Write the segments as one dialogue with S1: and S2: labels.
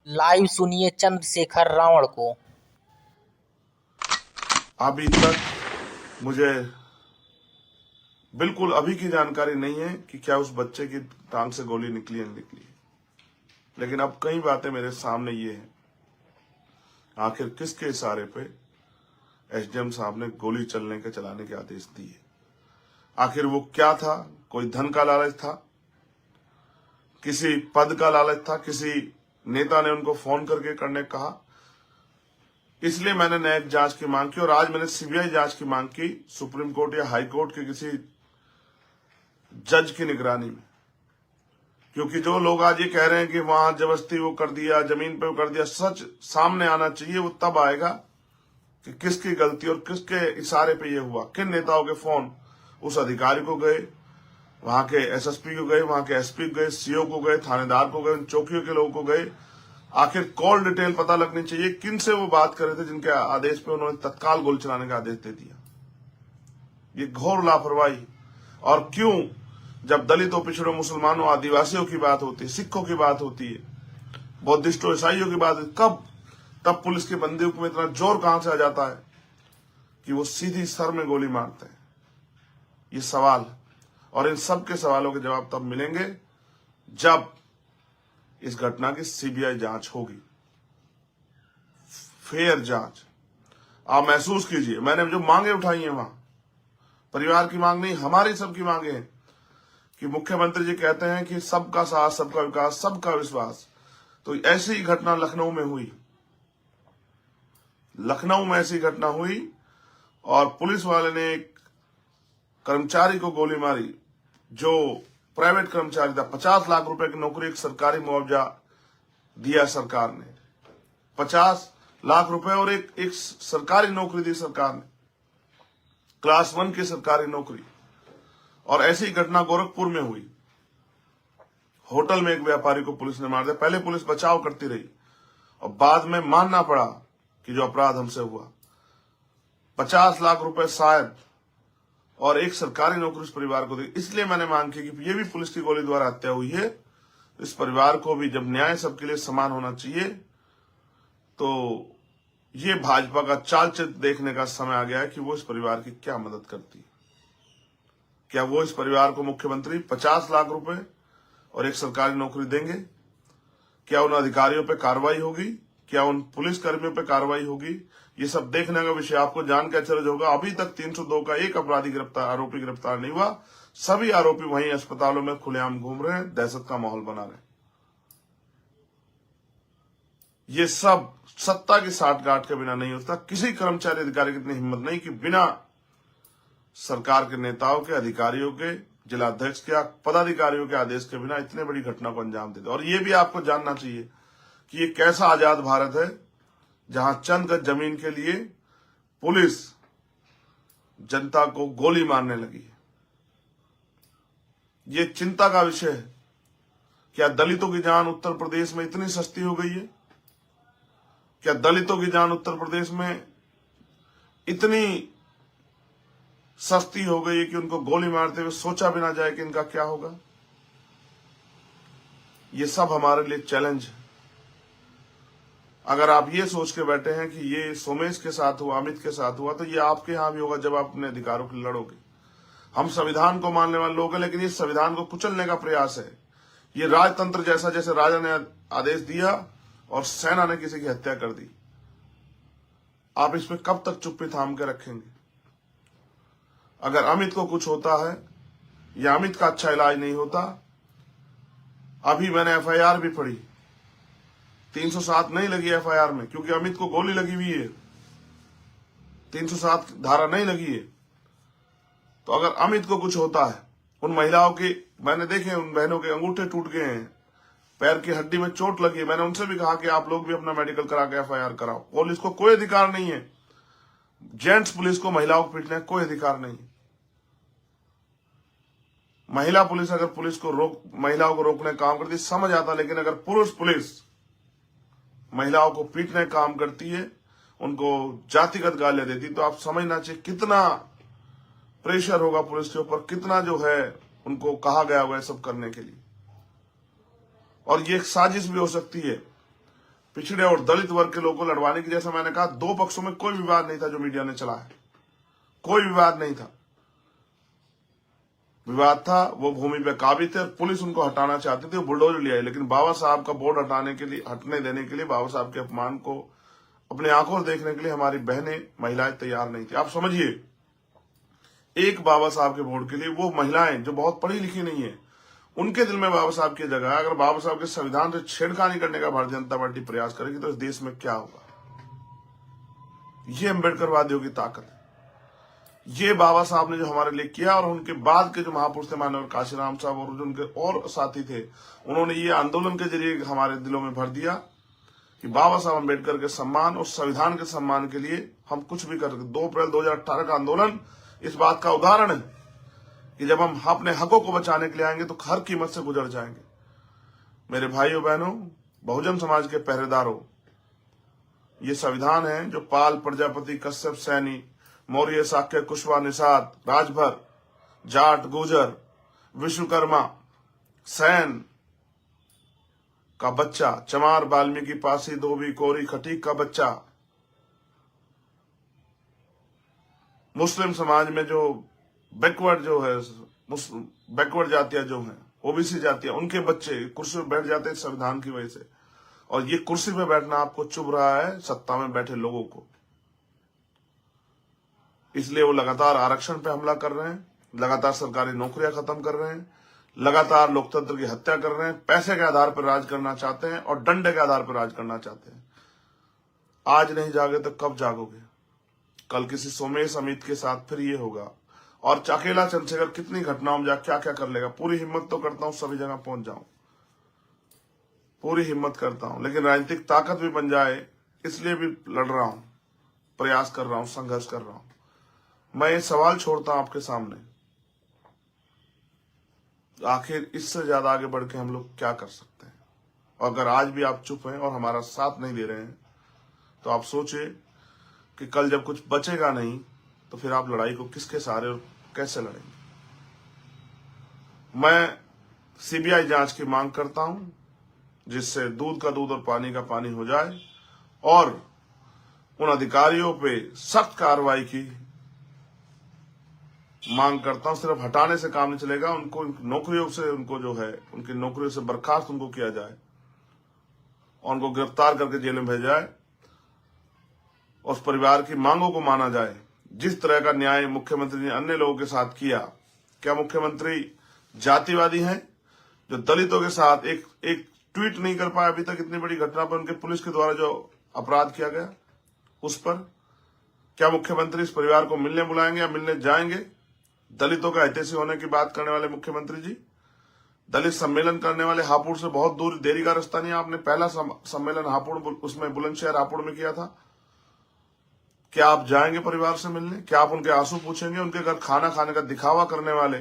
S1: Live सुनिए चंद्रशेखर रावण को।
S2: अभी तक मुझे बिल्कुल अभी की जानकारी नहीं है कि क्या उस बच्चे की टांग से गोली निकली है नहीं निकली, लेकिन अब कई बातें मेरे सामने ये है, आखिर किसके इशारे पे एसडीएम साहब ने गोली चलाने के आदेश दिए। आखिर वो क्या था? कोई धन का लालच था, किसी पद का लालच था, किसी नेता ने उनको फोन करके करने कहा? इसलिए मैंने न्यायिक जांच की मांग की और आज मैंने सीबीआई जांच की मांग की, सुप्रीम कोर्ट या हाई कोर्ट के किसी जज की निगरानी में। क्योंकि जो लोग आज ये कह रहे हैं कि वहां जबरदस्ती वो कर दिया, जमीन पे वो कर दिया, सच सामने आना चाहिए। वो तब आएगा कि किसकी गलती और किसके इशारे पे ये हुआ, किन नेताओं के फोन उस अधिकारी को गए, वहां के एसएसपी को गए, वहां के एसपी को गए, सीओ को गए, थानेदार को गए, उन चौकियों के लोगों को गए। आखिर कॉल डिटेल पता लगनी चाहिए, किन से वो बात कर रहे थे जिनके आदेश पे उन्होंने तत्काल गोली चलाने का आदेश दे दिया। ये घोर लापरवाही। और क्यों जब दलितों, पिछड़ों, मुसलमानों, आदिवासियों की बात होती है, सिखों की बात होती है, बौद्धिस्टों, ईसाइयों की बात है, कब तब पुलिस के बंदूक में इतना जोर कहां से आ जाता है कि वो सीधी सर में गोली मारते हैं? ये सवाल, और इन सब के सवालों के जवाब तब मिलेंगे जब इस घटना की सीबीआई जांच होगी, फेयर जांच। आप महसूस कीजिए, मैंने जो मांगे उठाई हैं वहां परिवार की मांग नहीं, हमारी सबकी मांगे हैं कि मुख्यमंत्री जी कहते हैं कि सबका साथ, सबका विकास, सबका विश्वास। तो ऐसी ही घटना लखनऊ में हुई, लखनऊ में ऐसी घटना हुई और पुलिस वाले ने एक कर्मचारी को गोली मारी जो प्राइवेट कर्मचारी था। 50 लाख रुपए की नौकरी, एक सरकारी मुआवजा दिया सरकार ने, 50 लाख रुपए और एक सरकारी नौकरी दी सरकार ने, क्लास 1 की सरकारी नौकरी। और ऐसी घटना गोरखपुर में हुई, होटल में एक व्यापारी को पुलिस ने मार दिया। पहले पुलिस बचाव करती रही और बाद में मानना पड़ा कि जो अपराध हमसे हुआ, 50 लाख रुपए शायद और एक सरकारी नौकरी उस परिवार को दी। इसलिए मैंने मांग की कि ये भी पुलिस की गोली द्वारा हत्या हुई है, इस परिवार को भी जब न्याय सबके लिए समान होना चाहिए, तो ये भाजपा का चाल चित्र देखने का समय आ गया है कि वो इस परिवार की क्या मदद करती है। क्या वो इस परिवार को मुख्यमंत्री 50 लाख रुपए और एक सरकारी नौकरी देंगे? क्या उन अधिकारियों पे कार्रवाई होगी? क्या उन पुलिस कर्मियों पे कार्रवाई होगी? ये सब देखने का विषय। आपको जान के आश्चर्य होगा, अभी तक 302 का एक आरोपी गिरफ्तार नहीं हुआ। सभी आरोपी वहीं अस्पतालों में खुलेआम घूम रहे हैं, दहशत का माहौल बना रहे हैं। ये सब सत्ता की साठगांठ के बिना नहीं होता। किसी कर्मचारी अधिकारी की इतनी हिम्मत नहीं कि बिना सरकार के नेताओं के, अधिकारियों के, जिलाध्यक्ष के, पदाधिकारियों के आदेश के बिना इतने बड़ी घटना को अंजाम देते। और ये भी आपको जानना चाहिए कि ये कैसा आजाद भारत है जहां चंद गज जमीन के लिए पुलिस जनता को गोली मारने लगी है। ये चिंता का विषय है। क्या दलितों की जान उत्तर प्रदेश में इतनी सस्ती हो गई है? क्या दलितों की जान उत्तर प्रदेश में इतनी सस्ती हो गई है कि उनको गोली मारते हुए सोचा भी ना जाए कि इनका क्या होगा? ये सब हमारे लिए चैलेंज है। अगर आप ये सोच के बैठे हैं कि ये सोमेश के साथ हुआ, अमित के साथ हुआ, तो ये आपके यहां भी होगा जब आप अपने अधिकारों के लिए लड़ोगे। हम संविधान को मानने वाले लोग हैं, लेकिन ये संविधान को कुचलने का प्रयास है। ये राजतंत्र जैसा, जैसे राजा ने आदेश दिया और सेना ने किसी की हत्या कर दी। आप इसमें कब तक चुप्पी थाम के रखेंगे? अगर अमित को कुछ होता है या अमित का अच्छा इलाज नहीं होता, अभी मैंने एफआईआर भी पढ़ी, 307 नहीं लगी एफआईआर में क्योंकि अमित को गोली लगी हुई है, 307 धारा नहीं लगी है। तो अगर अमित को कुछ होता है, उन महिलाओं की मैंने देखे, उन बहनों के अंगूठे टूट गए हैं, पैर की हड्डी में चोट लगी है, मैंने उनसे भी कहा कि आप लोग भी अपना मेडिकल करा के एफआईआर कराओ। पुलिस को कोई अधिकार नहीं है, जेंट्स पुलिस को महिलाओं को पीटने का कोई अधिकार नहीं। महिला पुलिस अगर महिलाओं को रोकने का काम करती समझ आता, लेकिन अगर पुरुष पुलिस महिलाओं को पीटने का काम करती है, उनको जातिगत गालियां देती, तो आप समझना चाहिए कितना प्रेशर होगा पुलिस के ऊपर, कितना जो है उनको कहा गया होगा सब करने के लिए। और ये एक साजिश भी हो सकती है पिछड़े और दलित वर्ग के लोगों को लड़वाने की, जैसा मैंने कहा, दो पक्षों में कोई विवाद नहीं था जो मीडिया ने चला है, कोई विवाद नहीं था। विवाद था वो भूमि पे काबिज थे, पुलिस उनको हटाना चाहती थी, वो बुलडोजर ले आई, लेकिन बाबा साहब का बोर्ड हटने देने के लिए, बाबा साहब के अपमान को अपने आंखों से देखने के लिए हमारी बहनें, महिलाएं तैयार नहीं थी। आप समझिए, एक बाबा साहब के बोर्ड के लिए वो महिलाएं जो बहुत पढ़ी लिखी नहीं है, उनके दिल में बाबा साहब की जगह है। अगर बाबा साहब के संविधान से छेड़खानी करने का भारतीय जनता पार्टी प्रयास करेगी तो इस देश में क्या होगा? ये अम्बेडकरवादियों की ताकत है। ये बाबा साहब ने जो हमारे लिए किया, और उनके बाद के जो महापुरुष थे माननीय काशीराम साहब और जो उनके और साथी थे, उन्होंने ये आंदोलन के जरिए हमारे दिलों में भर दिया कि बाबा साहब अम्बेडकर के सम्मान और संविधान के सम्मान के लिए हम कुछ भी कर सकते। 2 अप्रैल 2018 का आंदोलन इस बात का उदाहरण है कि जब हम अपने हकों को बचाने के लिए आएंगे तो हर कीमत से गुजर जाएंगे। मेरे भाइयों बहनों, बहुजन समाज के पहरेदारों, ये संविधान है जो पाल, प्रजापति, कश्यप, सैनी, मौर्य, शाक्य, कुशवा, निषाद, राजभर, जाट, गुर्जर, विश्वकर्मा, सैन का बच्चा, चमार, वाल्मीकि, पासी, धोबी, कोरी, खटीक का बच्चा, मुस्लिम समाज में जो बैकवर्ड जो है, बैकवर्ड जातियां जो हैं, ओबीसी जातियां, उनके बच्चे कुर्सी पे बैठ जाते हैं संविधान की वजह से। और ये कुर्सी पे बैठना आपको चुभ रहा है सत्ता में बैठे लोगों को, इसलिए वो लगातार आरक्षण पे हमला कर रहे हैं, लगातार सरकारी नौकरियां खत्म कर रहे हैं, लगातार लोकतंत्र की हत्या कर रहे हैं, पैसे के आधार पर राज करना चाहते हैं और डंडे के आधार पर राज करना चाहते हैं। आज नहीं जागे तो कब जागोगे? कल किसी सोमेश अमित के साथ फिर ये होगा। और अकेला चंद्रशेखर कितनी घटनाओं में जा क्या क्या कर लेगा। पूरी हिम्मत तो करता हूं सभी जगह पहुंच जाऊं, पूरी हिम्मत करता हूं, लेकिन राजनीतिक ताकत भी बन जाए इसलिए भी लड़ रहा हूं, प्रयास कर रहा हूं, संघर्ष कर रहा हूं। मैं ये सवाल छोड़ता हूं आपके सामने, आखिर इससे ज्यादा आगे बढ़ के हम लोग क्या कर सकते हैं? और अगर आज भी आप चुप हैं और हमारा साथ नहीं दे रहे हैं तो आप सोचिए कि कल जब कुछ बचेगा नहीं तो फिर आप लड़ाई को किसके सहारे और कैसे लड़ेंगे? मैं सीबीआई जांच की मांग करता हूं, जिससे दूध का दूध और पानी का पानी हो जाए, और उन अधिकारियों पे सख्त कार्रवाई की मांग करता हूं। सिर्फ हटाने से काम नहीं चलेगा, उनको नौकरियों से, उनको जो है उनकी नौकरियों से बर्खास्त उनको किया जाए और उनको गिरफ्तार करके जेल में भेजा जाए, उस परिवार की मांगों को माना जाए। जिस तरह का न्याय मुख्यमंत्री ने अन्य लोगों के साथ किया, क्या मुख्यमंत्री जातिवादी हैं जो दलितों के साथ एक ट्वीट नहीं कर पाए अभी तक? इतनी बड़ी घटना पर उनके पुलिस के द्वारा जो अपराध किया गया उस पर क्या मुख्यमंत्री इस परिवार को मिलने बुलाएंगे या मिलने जाएंगे? दलितों का हितैषी होने की बात करने वाले मुख्यमंत्री जी, दलित सम्मेलन करने वाले, हापुड़ से बहुत दूर, देरी का रास्ता नहीं। आपने पहला सम्मेलन हापुड़, उसमें बुलंदशहर हापुड़ में किया था। क्या आप जाएंगे परिवार से मिलने? क्या आप उनके आंसू पूछेंगे? उनके घर खाना खाने का दिखावा करने वाले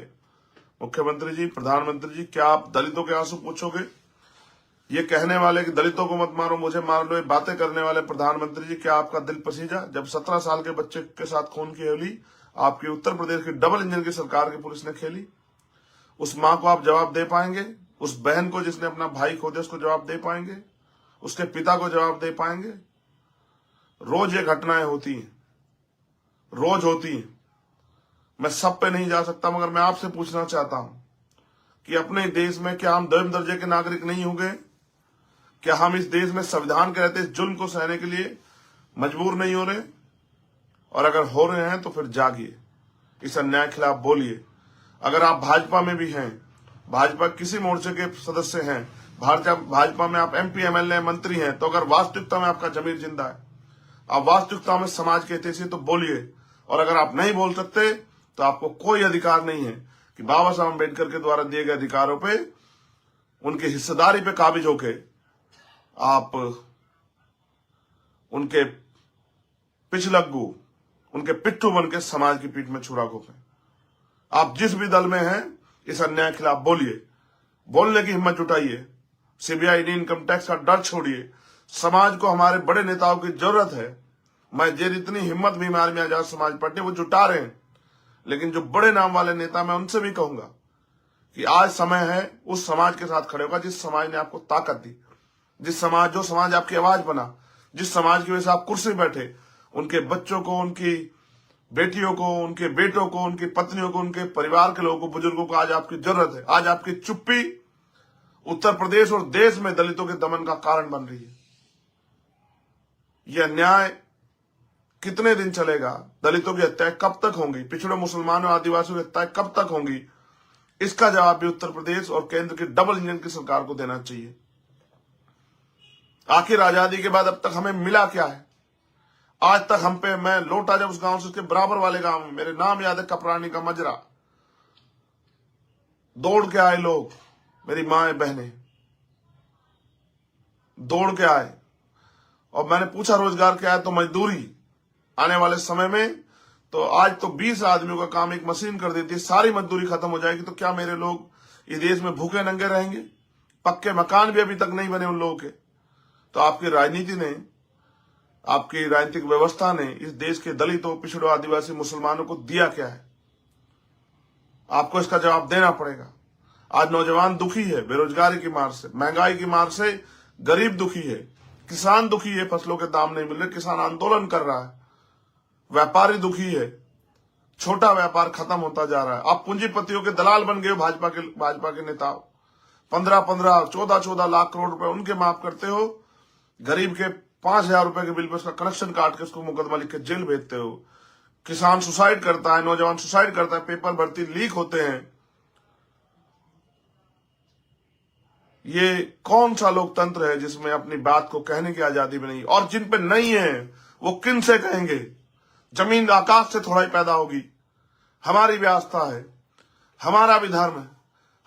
S2: मुख्यमंत्री जी, प्रधानमंत्री जी, क्या आप दलितों के आंसू पूछोगे? ये कहने वाले कि दलितों को मत मारो, मुझे मार लो, ये बातें करने वाले प्रधानमंत्री जी, क्या आपका दिल पसीजा? जब 17 साल के बच्चे के साथ खून की होली आपकी उत्तर प्रदेश की डबल इंजन की सरकार की पुलिस ने खेली, उस मां को आप जवाब दे पाएंगे? उस बहन को जिसने अपना भाई खो दिया उसको जवाब दे पाएंगे? उसके पिता को जवाब दे पाएंगे? रोज ये घटनाएं होती हैं, रोज होती हैं। मैं सब पे नहीं जा सकता, मगर मैं आपसे पूछना चाहता हूं कि अपने देश में क्या हम दसवें दर्जे के नागरिक नहीं हो गए? क्या हम इस देश में संविधान के रहते इस जुल्म को सहने के लिए मजबूर नहीं हो रहे? और अगर हो रहे हैं तो फिर जागिए, इस अन्याय के खिलाफ बोलिए। अगर आप भाजपा में भी हैं, भाजपा किसी मोर्चे के सदस्य हैं, भाजपा में आप MP MLA मंत्री हैं, तो अगर वास्तविकता में आपका जमीर जिंदा है, आप वास्तविकता में समाज के हितैषी, तो बोलिए। और अगर आप नहीं बोल सकते तो आपको कोई अधिकार नहीं है कि बाबा साहब अम्बेडकर के द्वारा दिए गए अधिकारों पे, उनकी हिस्सेदारी पे काबिज होके आप उनके पिछलग्गू, उनके पिट्ठू बन के समाज की पीठ में छुरा घोंपे। आप जिस भी दल में हैं, इस अन्याय के खिलाफ बोलिए, बोलने की हिम्मत जुटाइए। CBI इनकम टैक्स का डर छोड़िए। समाज को हमारे बड़े नेताओं की जरूरत है। मैं जितनी हिम्मत भी हमारी आजाद समाज पार्टी वो जुटा रहे हैं, लेकिन जो बड़े नाम वाले नेता, मैं उनसे भी कहूंगा कि आज समय है उस समाज के साथ खड़े होगा जिस समाज ने आपको ताकत दी, जो समाज आपकी आवाज बना, जिस समाज की वजह से आप कुर्सी बैठे, उनके बच्चों को, उनकी बेटियों को, उनके बेटों को, उनकी पत्नियों को, उनके परिवार के लोगों को, बुजुर्गों को आज आपकी जरूरत है। आज आपकी चुप्पी उत्तर प्रदेश और देश में दलितों के दमन का कारण बन रही है। यह अन्याय कितने दिन चलेगा? दलितों की हत्याएं कब तक होंगी? पिछड़े मुसलमानों और आदिवासियों की हत्याएं कब तक होंगी? इसका जवाब भी उत्तर प्रदेश और केंद्र की डबल इंजन की सरकार को देना चाहिए। आखिर आजादी के बाद अब तक हमें मिला क्या है? आज तक हम पे, मैं लौटा जब उस गांव से, उसके बराबर वाले गांव में, मेरे नाम याद है, कपरानी का मजरा, दौड़ के आए लोग, मेरी माए बहनें दौड़ के आए, और मैंने पूछा रोजगार क्या है, तो मजदूरी। आने वाले समय में तो आज तो 20 आदमियों का काम एक मशीन कर देती है, सारी मजदूरी खत्म हो जाएगी। तो क्या मेरे लोग इस देश में भूखे नंगे रहेंगे? पक्के मकान भी अभी तक नहीं बने उन लोगों के। तो आपकी राजनीति ने, आपकी राजनीतिक व्यवस्था ने इस देश के दलितों, पिछड़ों, आदिवासी, मुसलमानों को दिया क्या है? आपको इसका जवाब देना पड़ेगा। आज नौजवान दुखी है बेरोजगारी की मार से, महंगाई की मार से, गरीब दुखी है, किसान दुखी है, फसलों के दाम नहीं मिल रहे, किसान आंदोलन कर रहा है, व्यापारी दुखी है, छोटा व्यापार खत्म होता जा रहा है। आप पूंजीपतियों के दलाल बन गए हो, भाजपा के नेता। 15-15, 14-14 लाख करोड़ रुपए उनके माफ करते हो। गरीब के 5,000 रुपए के बिल पर उसका कनेक्शन काट के उसको मुकदमा लिख के जेल भेजते हो। किसान सुसाइड करता है, नौजवान सुसाइड करता है, पेपर भर्ती लीक होते हैं। ये कौन सा लोकतंत्र है जिसमें अपनी बात को कहने की आजादी भी नहीं? और जिन पे नहीं है वो किन से कहेंगे? जमीन आकाश से थोड़ा ही पैदा होगी। हमारी भी आस्था है, हमारा भी धर्म है,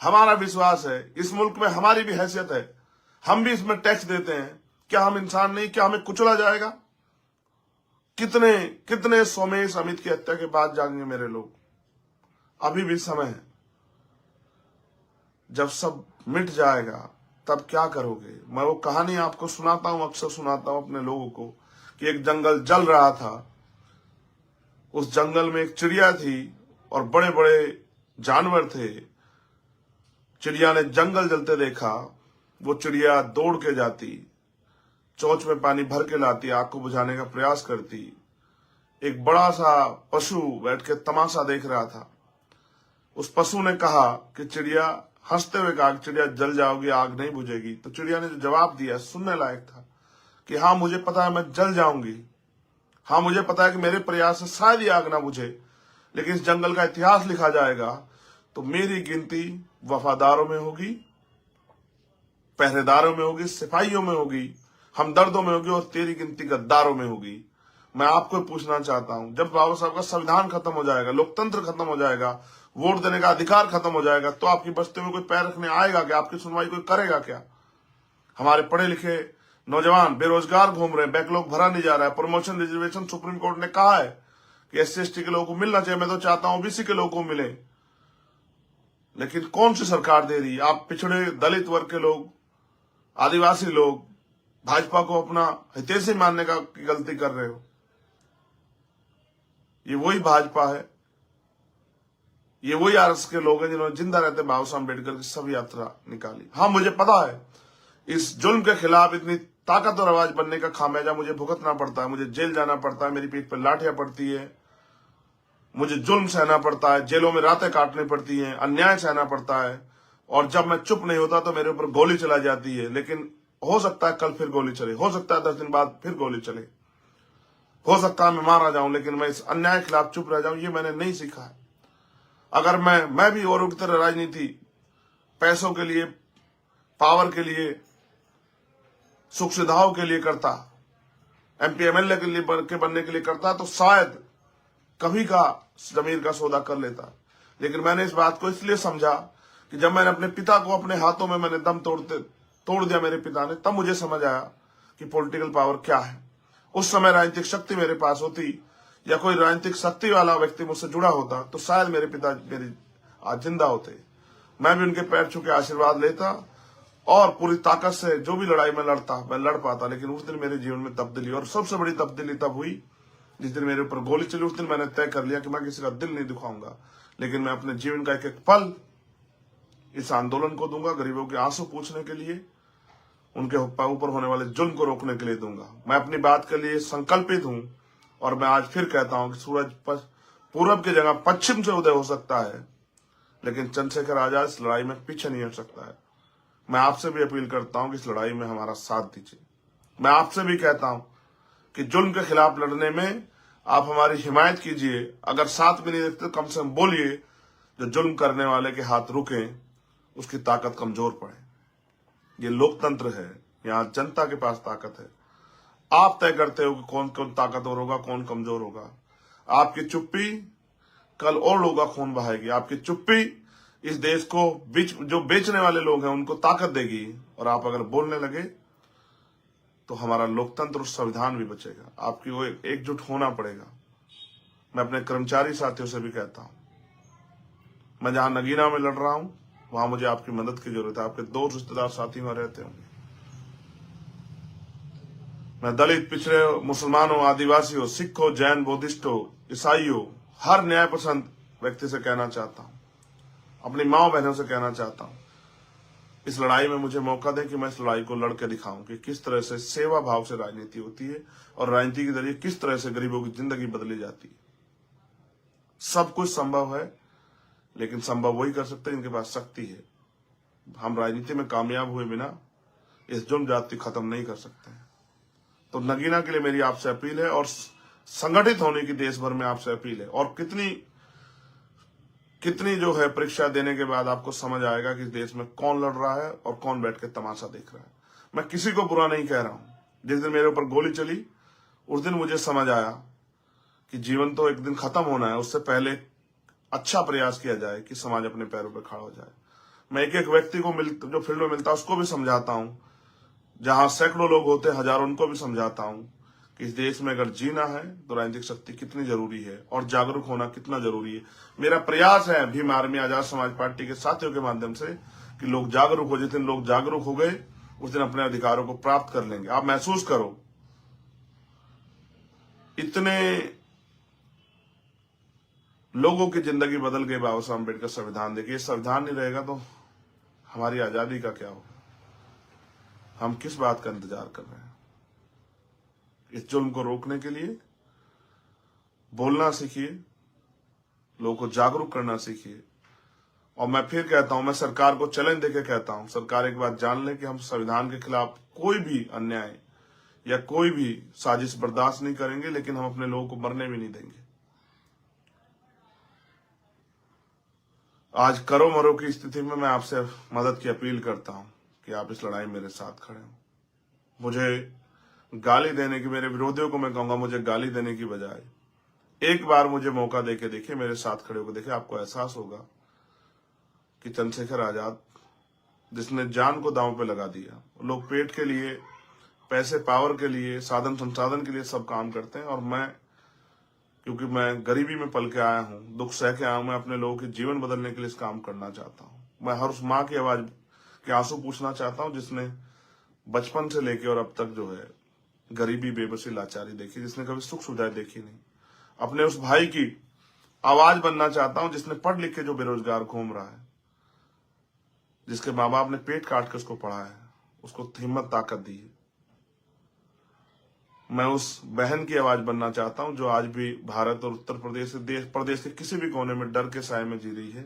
S2: हमारा विश्वास है, इस मुल्क में हमारी भी हैसियत है, हम भी इसमें टैक्स देते हैं। क्या हम इंसान नहीं? क्या हमें कुचला जाएगा? कितने कितने सोमेश अमित की हत्या के बाद जाएंगे मेरे लोग? अभी भी समय है। जब सब मिट जाएगा तब क्या करोगे? मैं वो कहानी आपको सुनाता हूं, अक्सर सुनाता हूं अपने लोगों को, कि एक जंगल जल रहा था। उस जंगल में एक चिड़िया थी और बड़े बड़े जानवर थे। चिड़िया ने जंगल जलते देखा। वो चिड़िया दौड़ के जाती, चोंच में पानी भर के लाती, आग को बुझाने का प्रयास करती। एक बड़ा सा पशु बैठ के तमाशा देख रहा था। उस पशु ने कहा कि चिड़िया, हंसते हुए कहा, चिड़िया जल जाओगी, आग नहीं बुझेगी। तो चिड़िया ने जो जवाब दिया सुनने लायक था कि हाँ मुझे पता है मैं जल जाऊंगी, हाँ मुझे पता है कि मेरे प्रयास से शायद ही आग ना बुझे, लेकिन इस जंगल का इतिहास लिखा जाएगा तो मेरी गिनती वफादारों में होगी, पहरेदारों में होगी, सिपाहियों में होगी, हमदर्दों में होगी, और तेरी गिनती गद्दारों में होगी। मैं आपको पूछना चाहता हूं, जब बाबा साहब का संविधान खत्म हो जाएगा, लोकतंत्र खत्म हो जाएगा, वोट देने का अधिकार खत्म हो जाएगा, तो आपकी बस्ती में कोई पैर रखने आएगा क्या? आपकी सुनवाई कोई करेगा क्या? हमारे पढ़े लिखे नौजवान बेरोजगार घूम रहे हैं, बैकलॉग भरा नहीं जा रहा है। प्रमोशन रिजर्वेशन सुप्रीम कोर्ट ने कहा है कि SC/ST के लोगों को मिलना चाहिए। मैं तो चाहता हूं OBC के लोगों को मिले, लेकिन कौन सी सरकार दे रही है? आप पिछड़े दलित वर्ग के लोग, आदिवासी लोग भाजपा को अपना हितैषी मानने का गलती कर रहे हो। ये वही भाजपा है, ये वही RS के लोग हैं जिन्होंने जिंदा रहते बाबा साहब अम्बेडकर की सब यात्रा निकाली। हाँ मुझे पता है इस जुल्म के खिलाफ इतनी ताकतवर आवाज बनने का खामियाजा मुझे भुगतना पड़ता है, मुझे जेल जाना पड़ता है, मेरी पीठ पर लाठियां पड़ती है, मुझे जुल्म सहना पड़ता है, जेलों में रातें काटनी पड़ती हैं, अन्याय सहना पड़ता है, और जब मैं चुप नहीं होता तो मेरे ऊपर गोली चला जाती है। लेकिन हो सकता है कल फिर गोली चले, हो सकता है 10 दिन बाद फिर गोली चले, हो सकता है मैं मारा जाऊं, लेकिन मैं इस अन्याय के खिलाफ चुप रह जाऊं, ये मैंने नहीं सीखा है। अगर मैं भी औरों की तरह राजनीति पैसों के लिए, पावर के लिए, सुख सुविधाओं के लिए करता, MP MLA के लिए बनने के लिए करता, तो शायद कभी का जमीर का सौदा कर लेता। लेकिन मैंने इस बात को इसलिए समझा कि जब मैंने अपने पिता को अपने हाथों में मैंने दम तोड़ दिया मेरे पिता ने, तब मुझे समझ आया कि पॉलिटिकल पावर क्या है। उस समय राजनीतिक शक्ति मेरे पास होती, या कोई राजनीतिक शक्ति वाला व्यक्ति मुझसे जुड़ा होता, तो शायद मेरे पिता मेरे आज जिंदा होते। मैं भी उनके पैर छू के आशीर्वाद लेता और पूरी ताकत से जो भी लड़ाई में लड़ता मैं लड़ पाता। लेकिन उस दिन मेरे जीवन में तब्दीली, और सबसे बड़ी तब्दीली तब हुई जिस दिन मेरे ऊपर गोली चली। उस दिन मैंने तय कर लिया कि मैं किसी का दिल नहीं दुखाऊंगा, लेकिन मैं अपने जीवन का एक एक पल इस आंदोलन को दूंगा, गरीबों के आंसू पूछने के लिए, उनके ऊपर होने वाले जुल्म को रोकने के लिए दूंगा। मैं अपनी बात के लिए संकल्पित हूं और मैं आज फिर कहता हूं कि सूरज पूरब की जगह पश्चिम से उदय हो सकता है, लेकिन चंद्रशेखर आजाद इस लड़ाई में पीछे नहीं हट सकता है। मैं आपसे भी अपील करता हूं कि इस लड़ाई में हमारा साथ दीजिए। मैं आपसे भी कहता हूं कि जुल्म के खिलाफ लड़ने में आप हमारी हिमायत कीजिए। अगर साथ में नहीं देखते तो कम से कम बोलिए, जो जुल्म करने वाले के हाथ रुके, उसकी ताकत कमजोर पड़े। ये लोकतंत्र है, यहाँ जनता के पास ताकत है। आप तय करते हो कि कौन कौन ताकतवर होगा, कौन कमजोर होगा। आपकी चुप्पी कल और लोगों का खून बहाएगी। आपकी चुप्पी इस देश को जो बेचने वाले लोग हैं उनको ताकत देगी, और आप अगर बोलने लगे तो हमारा लोकतंत्र और संविधान भी बचेगा। आपकी वो एकजुट होना पड़ेगा। मैं अपने कर्मचारी साथियों से भी कहता हूं, मैं जहां नगीना में लड़ रहा हूं वहां मुझे आपकी मदद की जरूरत है। आपके दोस्त रिश्तेदार साथी में रहते होंगे। मैं दलित, पिछड़े, मुसलमानों, आदिवासियों, सिखों, जैन, बुद्धिस्टों, ईसाइयों, हर न्याय पसंद व्यक्ति से कहना चाहता हूं, अपनी माँ बहनों से कहना चाहता हूं, इस लड़ाई में मुझे मौका दें कि मैं इस लड़ाई को लड़के दिखाऊं कि किस तरह से सेवा भाव से राजनीति होती है और राजनीति के जरिए किस तरह से गरीबों की जिंदगी बदली जाती है। सब कुछ संभव है, लेकिन संभव वही कर सकते हैं जिनके पास शक्ति है। हम राजनीति में कामयाब हुए बिना इस जुल्म जाति खत्म नहीं कर सकते हैं। तो नगीना के लिए मेरी आपसे अपील है और संगठित होने की देश भर में आपसे अपील है। और कितनी जो है परीक्षा देने के बाद आपको समझ आएगा कि देश में कौन लड़ रहा है और कौन बैठ के तमाशा देख रहा है। मैं किसी को बुरा नहीं कह रहा हूं। जिस दिन मेरे ऊपर गोली चली उस दिन मुझे समझ आया कि जीवन तो एक दिन खत्म होना है, उससे पहले अच्छा प्रयास किया जाए कि समाज अपने पैरों पर खड़ा हो जाए। मैं एक एक व्यक्ति को जो फील्ड में मिलता है उसको भी समझाता हूं, जहां सैकड़ों लोग होते हैं, हजारों, उनको भी समझाता हूं कि इस देश में अगर जीना है तो राजनीतिक शक्ति कितनी जरूरी है और जागरूक होना कितना जरूरी है। मेरा प्रयास है भीम आर्मी आजाद समाज पार्टी के साथियों के माध्यम से कि लोग जागरूक हो। जिस दिन लोग जागरूक हो गए उस दिन अपने अधिकारों को प्राप्त कर लेंगे। आप महसूस करो, इतने लोगों की जिंदगी बदल गई बाबा साहब अम्बेडकर संविधान देखिए। संविधान नहीं रहेगा तो हमारी आजादी का क्या होगा? हम किस बात का इंतजार कर रहे हैं? इस जुल्म को रोकने के लिए बोलना सीखिए, लोगों को जागरूक करना सीखिए। और मैं फिर कहता हूं, मैं सरकार को चैलेंज देके कहता हूं, सरकार एक बात जान ले कि हम संविधान के खिलाफ कोई भी अन्याय या कोई भी साजिश बर्दाश्त नहीं करेंगे, लेकिन हम अपने लोगों को मरने भी नहीं देंगे। आज करो मरो की स्थिति में मैं आपसे मदद की अपील करता हूं कि आप इस लड़ाई में मेरे साथ खड़े हो। मुझे गाली देने की, मेरे विरोधियों को मैं कहूंगा, मुझे गाली देने की बजाय एक बार मुझे मौका देके देखिए, मेरे साथ खड़े होकर देखिए, आपको एहसास होगा कि चंद्रशेखर आजाद जिसने जान को दांव पे लगा दिया। लोग पेट के लिए, पैसे, पावर के लिए, साधन संसाधन के लिए सब काम करते हैं, और मैं, क्योंकि मैं गरीबी में पल के आया हूं, दुख सह के आया हूं, मैं अपने लोगों के जीवन बदलने के लिए इस काम करना चाहता हूं। मैं हर उस माँ की आवाज के आंसू पूछना चाहता हूं जिसने बचपन से लेके और अब तक जो है गरीबी, बेबसी, लाचारी देखी, जिसने कभी सुख सुविधाएं देखी नहीं। अपने उस भाई की आवाज बनना चाहता हूं जिसने पढ़ लिख के जो बेरोजगार घूम रहा है, जिसके माँ बाप ने पेट काट के उसको पढ़ाया है, उसको हिम्मत ताकत दी है। मैं उस बहन की आवाज बनना चाहता हूं जो आज भी भारत और उत्तर प्रदेश, प्रदेश के किसी भी कोने में डर के साए में जी रही है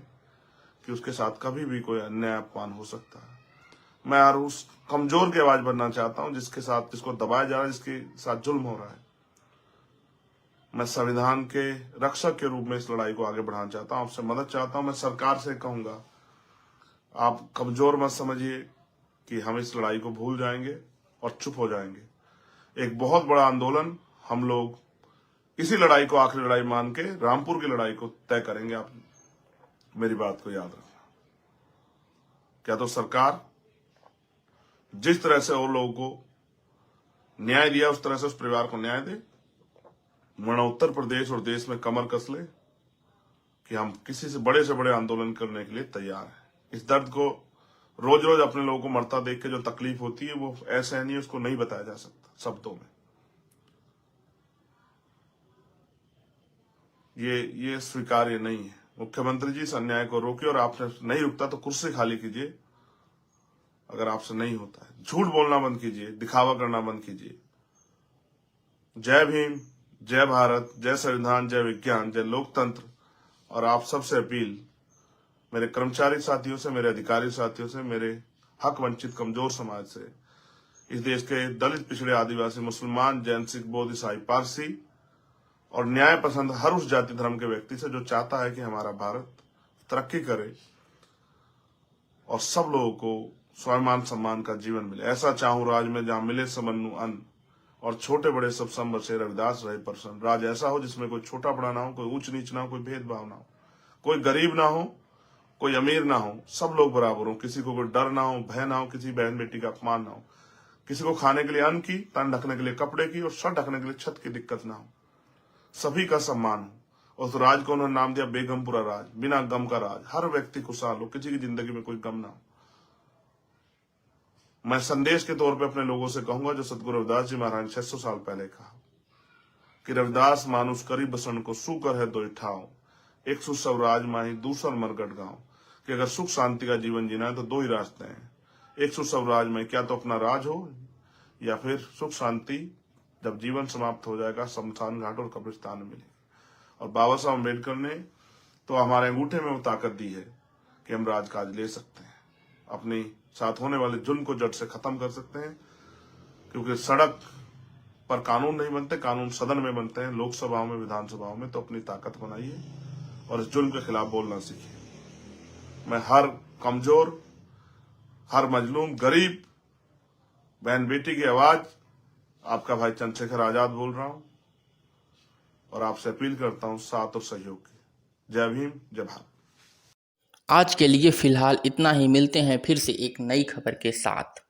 S2: कि उसके साथ कभी भी कोई अन्याय, अपमान हो सकता है। मैं यार उस कमजोर की आवाज बनना चाहता हूं जिसको दबाया जा रहा है, जिसके साथ जुल्म हो रहा है। मैं संविधान के रक्षक के रूप में इस लड़ाई को आगे बढ़ाना चाहता हूं, आपसे मदद चाहता हूं। मैं सरकार से कहूंगा, आप कमजोर मत समझिए कि हम इस लड़ाई को भूल जाएंगे और चुप हो जाएंगे। एक बहुत बड़ा आंदोलन हम लोग इसी लड़ाई को आखिरी लड़ाई मान के रामपुर की लड़ाई को तय करेंगे। आप मेरी बात को याद रखना। क्या तो सरकार जिस तरह से और लोगों को न्याय दिया उस तरह से उस परिवार को न्याय दे, वरना उत्तर प्रदेश और देश में कमर कस ले कि हम किसी से बड़े आंदोलन करने के लिए तैयार हैं। इस दर्द को रोज रोज अपने लोगों को मरता देख के जो तकलीफ होती है वो ऐसे नहीं, उसको नहीं बताया जा सकता शब्दों में। ये स्वीकार्य नहीं है। मुख्यमंत्री जी इस अन्याय को रोकिए, और आपने नहीं रुकता तो कुर्सी खाली कीजिए अगर आपसे नहीं होता है। झूठ बोलना बंद कीजिए, दिखावा करना बंद कीजिए। जय भीम, जय भारत, जय संविधान, जय विज्ञान, जय लोकतंत्र। और आप सबसे अपील, मेरे कर्मचारी साथियों से, मेरे अधिकारी साथियों से, मेरे हक वंचित कमजोर समाज से, इस देश के दलित, पिछड़े, आदिवासी, मुसलमान, जैन, सिख, बौद्ध, ईसाई, पारसी और न्याय पसंद हर उस जाति धर्म के व्यक्ति से जो चाहता है कि हमारा भारत तरक्की करे और सब लोगों को स्वाभिमान सम्मान का जीवन मिले। ऐसा चाहूं राज में जहां मिले समन्नु अन्न और छोटे बड़े सब सम बसे, रविदास रहे प्रसन्न। राज ऐसा हो जिसमें कोई छोटा बड़ा ना हो, कोई ऊंच नीच ना हो, कोई भेदभाव ना हो, कोई गरीब ना हो, कोई अमीर ना हो, सब लोग बराबर हो। किसी को कोई डर ना हो, भय ना हो, किसी बहन बेटी का अपमान ना हो, किसी को खाने के लिए अन्न की, तन ढकने के लिए कपड़े की और सर ढकने के लिए छत की दिक्कत ना हो। सभी का सम्मान हो। और उस राज को उन्होंने नाम दिया बेगमपुरा राज, बिना गम का राज। हर व्यक्ति खुशहाल हो, किसी की जिंदगी में कोई गम ना हो। मैं संदेश के तौर पे अपने लोगों से कहूंगा जो सतगुरु रविदास जी महाराज 600 साल पहले कहा कि रविदास मानुष करी बसन को सुकर है दो ठाव, एक सु सब राज माही दूसर मरगट गांव। कि अगर सुख शांति का जीवन जीना है तो दो ही रास्ते हैं, एक सु सब राज में, क्या तो अपना राज हो या फिर सुख शांति जब जीवन समाप्त हो जाएगा शमशान घाट और कब्रिस्तान में मिलेगी। और बाबा साहब अम्बेडकर ने तो हमारे अंगूठे में वो ताकत दी है कि हम राजकाज ले सकते हैं, अपनी साथ होने वाले जुल्म को जड़ से खत्म कर सकते हैं। क्योंकि सड़क पर कानून नहीं बनते, कानून सदन में बनते हैं, लोकसभाओं में, विधानसभाओं में। तो अपनी ताकत बनाइए और इस जुल्म के खिलाफ बोलना सीखिए। मैं हर कमजोर, हर मजलूम, गरीब बहन बेटी की आवाज आपका भाई चंद्रशेखर आजाद बोल रहा हूं और आपसे अपील करता हूं साथ और सहयोग की। जय भीम, जय भारत।
S1: आज के लिए फिलहाल इतना ही। मिलते हैं फिर से एक नई खबर के साथ।